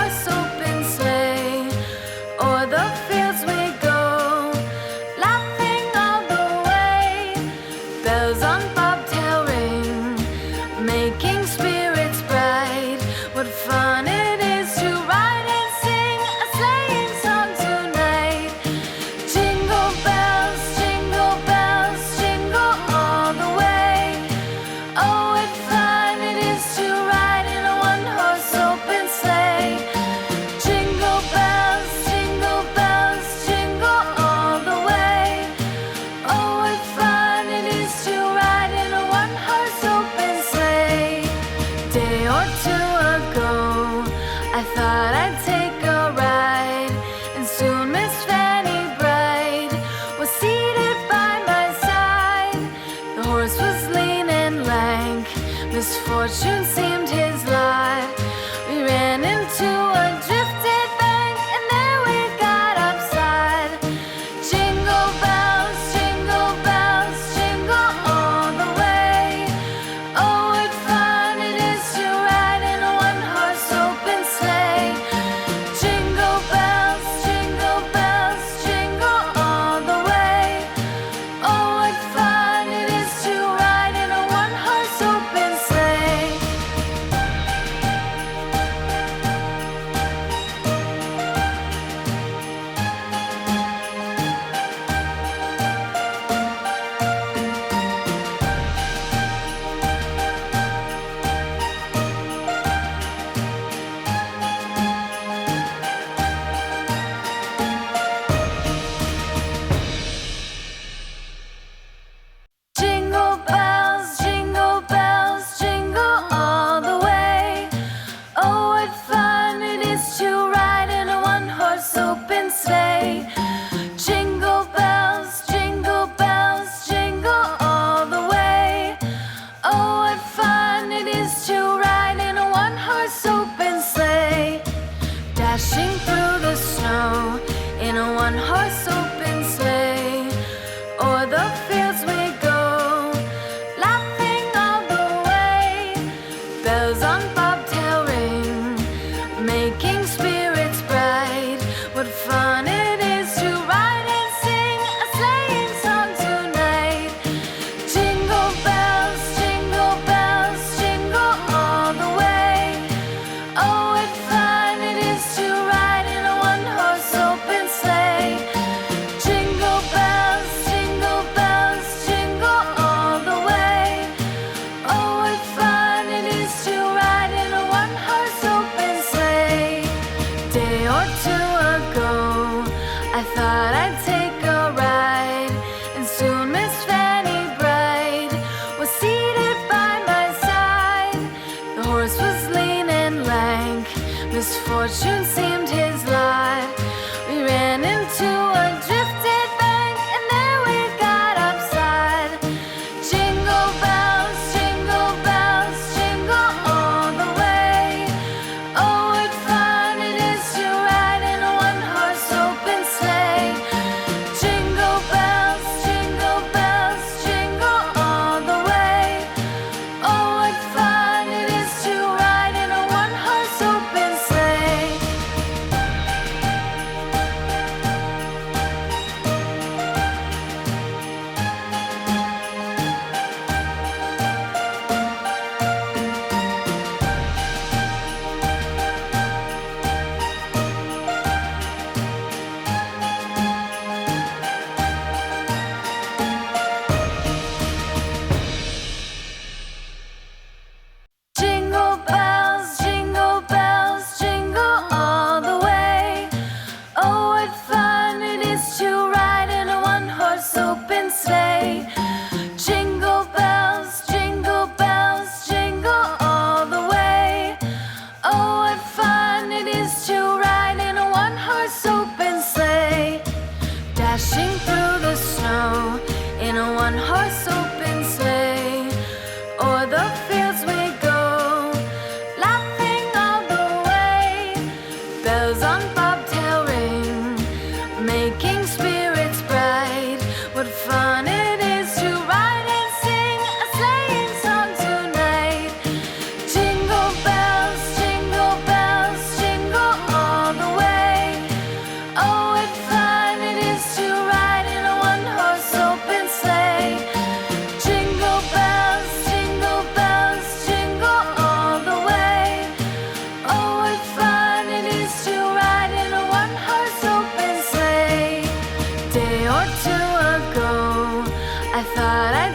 one-horse open sleigh. O'er the fields we go, laughing all the way. Bells on bobtail ring, making spirits bright. What fun it is to ride and sing a sleighing song tonight. Jingle bells, jingle all the way. Oh, what fun it is to ride in a one-horse open sleigh. Jingle bells, jingle all the way. Oh, what fun it is to ride in a one-horse open sleigh. Day or two ago, I thought I'd take a ride, and soon Miss Fanny Bright was seated by my side. The horse was lean and lank, misfortune seemed his lot. We ran into a drifted bank, and there we got upside. Jingle bells, jingle all the way. Oh, what fun it is to ride in a one-horse open sleigh. Jingle bells, all the way. Oh, what fun it is to ride in a one-horse open sleigh. Jingle bells, jingle all the way. Oh, what fun it is to ride in a one-horse open sleigh. Jingle bells, jingle all the way. Oh, what fun it is to ride in a one-horse open sleigh. Dashing through the snow in a one-horse open sleigh. O'er the fields we go, laughing all the way. Bells on bobtail ring, making spirits bright. What fun it is to ride and sing a sleighing song tonight. Jingle bells, jingle all the way. Oh, what fun it is to ride in a one-horse open sleigh. Jingle bells, jingle all the way. Oh, what fun it is to ride in a one-horse open sleigh. Day or two ago, I thought I'd take a ride, and soon Miss Fanny Bright was seated by my side. The horse was lean and lank, misfortune seemed his lot. We ran into a drifted bank, and there we got upside. Jingle bells, jingle all the way. Oh, what fun it is to ride in a one-horse open sleigh. Jingle bells, jingle all the way. Oh, what fun it is to ride in a one-horse open sleigh. Jingle bells, jingle all the way. Oh, what fun it is to ride in a one-horse open sleigh. Jingle bells, jingle all the way. Oh, what fun it is to ride in a one-horse open sleigh. Dashing through the snow in a one-horse open sleigh. O'er the fields we go, laughing all the way. Bells on bobtail ring, making spirits bright. What fun it is to ride and sing a sleighing song tonight. Jingle bells, jingle thought I